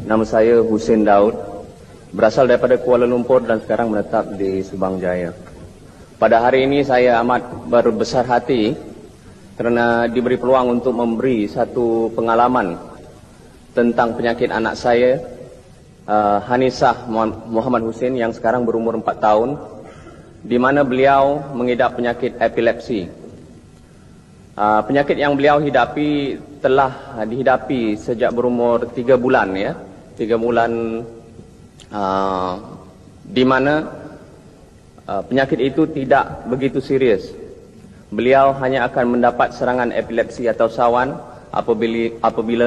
Nama saya Hussein Daud, berasal daripada Kuala Lumpur dan sekarang menetap di Subang Jaya. Pada hari ini saya amat berbesar hati kerana diberi peluang untuk memberi satu pengalaman tentang penyakit anak saya, Hanisah Muhammad Hussein, yang sekarang berumur 4 tahun, di mana beliau mengidap penyakit epilepsi. Penyakit yang beliau hidapi telah dihidapi sejak berumur 3 bulan, ya. 3 bulan, di mana penyakit itu tidak begitu serius. Beliau hanya akan mendapat serangan epilepsi atau sawan apabila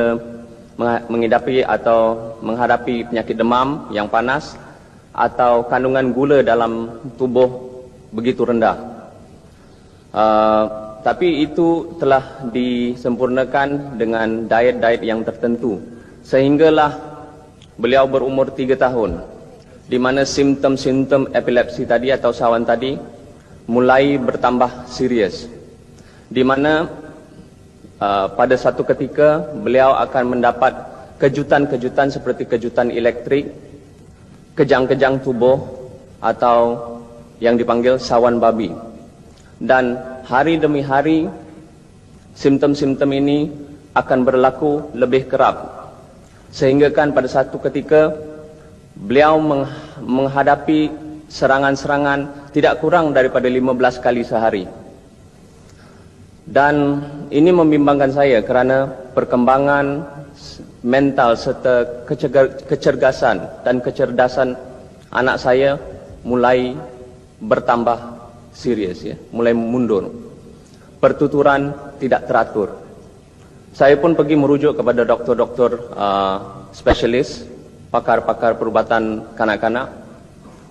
menghadapi atau menghadapi penyakit demam yang panas atau kandungan gula dalam tubuh begitu rendah. Tapi itu telah disempurnakan dengan diet-diet yang tertentu, sehinggalah beliau berumur 3 tahun, di mana simptom-simptom epilepsi tadi atau sawan tadi mulai bertambah serius, di mana pada satu ketika beliau akan mendapat kejutan-kejutan seperti kejutan elektrik, kejang-kejang tubuh atau yang dipanggil sawan babi. Dan hari demi hari simptom-simptom ini akan berlaku lebih kerap, sehingga kan pada satu ketika beliau menghadapi serangan-serangan tidak kurang daripada 15 kali sehari. Dan ini membimbangkan saya kerana perkembangan mental serta kecergasan dan kecerdasan anak saya mulai bertambah serius, ya, mulai mundur. Pertuturan tidak teratur. Saya pun pergi merujuk kepada doktor-doktor spesialis, pakar-pakar perubatan kanak-kanak.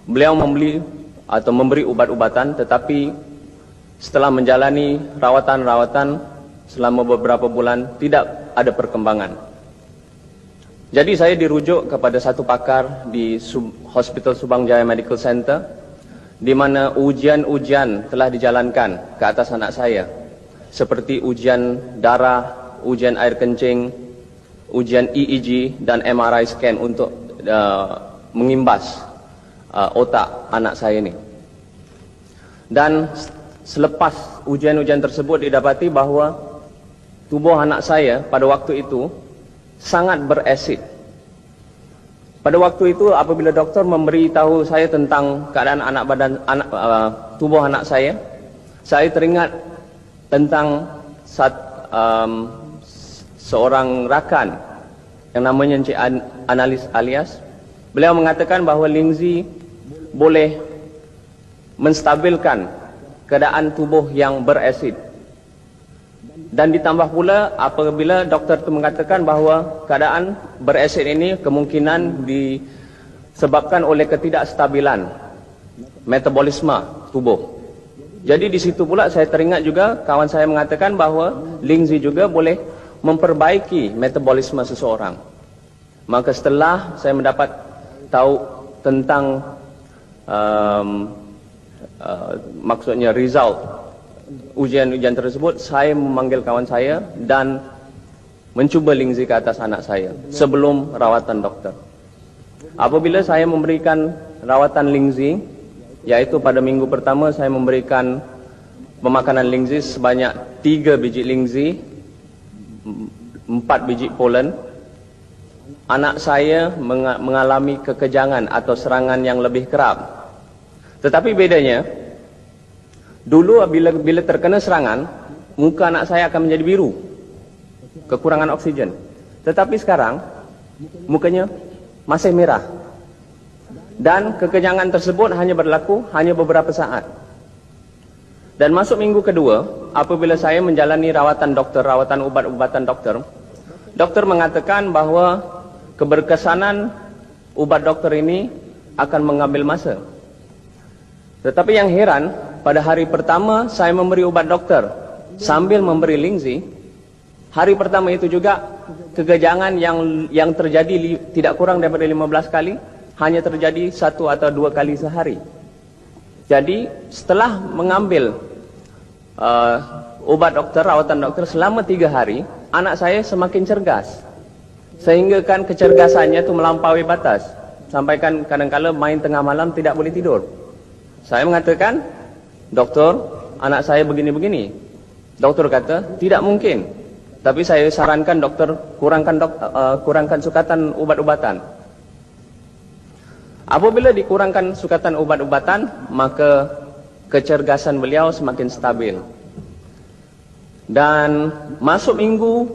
Beliau memberi ubat-ubatan, tetapi setelah menjalani rawatan-rawatan selama beberapa bulan tidak ada perkembangan. Jadi saya dirujuk kepada satu pakar di Hospital Subang Jaya Medical Center, di mana ujian-ujian telah dijalankan ke atas anak saya, seperti ujian darah, ujian air kencing, ujian EEG dan MRI scan untuk mengimbas otak anak saya ini. Dan selepas ujian-ujian tersebut didapati bahawa tubuh anak saya pada waktu itu sangat berasid. Pada waktu itu apabila doktor memberitahu saya tentang keadaan tubuh anak saya teringat tentang seorang rakan yang namanya Encik Analis Alias. Beliau mengatakan bahawa Lingzi boleh menstabilkan keadaan tubuh yang berasid. Dan ditambah pula apabila doktor itu mengatakan bahawa keadaan berasid ini kemungkinan disebabkan oleh ketidakstabilan metabolisme tubuh. Jadi di situ pula saya teringat juga kawan saya mengatakan bahawa Lingzi juga boleh memperbaiki metabolisme seseorang. Maka setelah saya mendapat tahu tentang maksudnya result ujian-ujian tersebut, saya memanggil kawan saya dan mencuba Lingzi ke atas anak saya sebelum rawatan doktor. Apabila saya memberikan rawatan Lingzi, yaitu pada minggu pertama saya memberikan pemakanan Lingzi sebanyak 3 biji Lingzi, 4 biji polen. Anak saya mengalami kekejangan atau serangan yang lebih kerap. Tetapi bedanya, dulu bila terkena serangan, muka anak saya akan menjadi biru, kekurangan oksigen. Tetapi sekarang mukanya masih merah. Dan kekejangan tersebut hanya berlaku beberapa saat. Dan masuk minggu kedua, apabila saya menjalani rawatan ubat-ubatan dokter, dokter mengatakan bahawa keberkesanan ubat dokter ini akan mengambil masa. Tetapi yang heran, pada hari pertama saya memberi ubat dokter sambil memberi Lingzi, hari pertama itu juga kekejangan yang terjadi tidak kurang daripada 15 kali hanya terjadi 1 atau 2 kali sehari. Jadi setelah mengambil rawatan dokter selama 3 hari, anak saya semakin cergas. sehingga kan kecergasannya itu melampaui batas. Sampai kan kadang-kala main tengah malam tidak boleh tidur. Saya mengatakan, doktor, anak saya begini-begini. Doktor kata, tidak mungkin. Tapi saya sarankan doktor kurangkan sukatan ubat-ubatan. Apabila dikurangkan sukatan ubat-ubatan, maka kecergasan beliau semakin stabil. Dan masuk minggu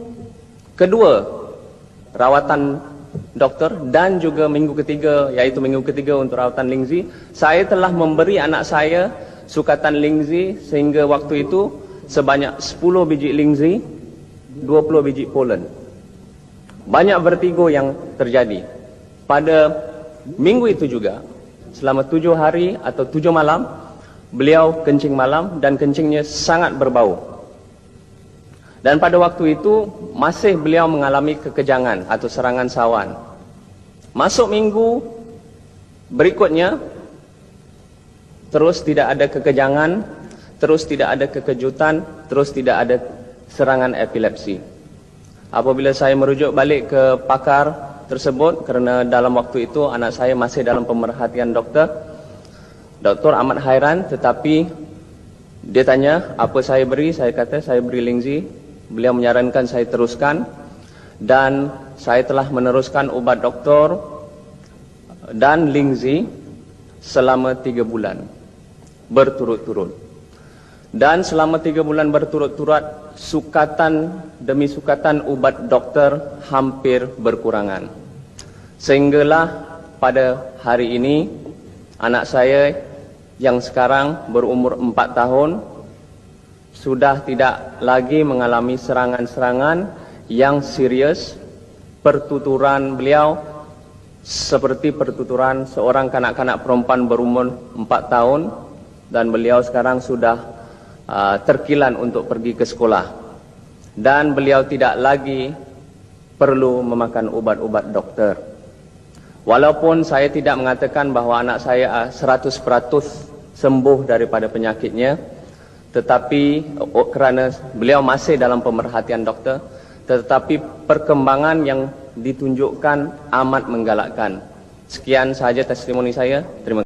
kedua rawatan doktor dan juga minggu ketiga, yaitu minggu ketiga untuk rawatan Lingzi, saya telah memberi anak saya sukatan Lingzi sehingga waktu itu sebanyak 10 biji Lingzi, 20 biji Polen. Banyak vertigo yang terjadi. Pada minggu itu juga, selama 7 hari atau 7 malam, beliau kencing malam dan kencingnya sangat berbau. Dan pada waktu itu masih beliau mengalami kekejangan atau serangan sawan. Masuk minggu berikutnya, terus tidak ada kekejangan, terus tidak ada kekejutan, terus tidak ada serangan epilepsi. Apabila saya merujuk balik ke pakar tersebut, kerana dalam waktu itu anak saya masih dalam pemerhatian doktor, Doktor amat hairan, tetapi dia tanya apa saya beri. Saya kata saya beri Lingzi. Beliau menyarankan saya teruskan, dan saya telah meneruskan ubat doktor dan Lingzi selama 3 bulan berturut-turut. Dan selama 3 bulan berturut-turut, sukatan demi sukatan ubat doktor hampir berkurangan. Sehinggalah pada hari ini anak saya yang sekarang berumur 4 tahun sudah tidak lagi mengalami serangan-serangan yang serius. Pertuturan beliau seperti pertuturan seorang kanak-kanak perempuan berumur 4 tahun, dan beliau sekarang sudah terkilan untuk pergi ke sekolah, dan beliau tidak lagi perlu memakan ubat-ubat doktor. Walaupun saya tidak mengatakan bahawa anak saya 100% sembuh daripada penyakitnya, tetapi kerana beliau masih dalam pemerhatian doktor, tetapi perkembangan yang ditunjukkan amat menggalakkan. Sekian sahaja testimoni saya. Terima kasih.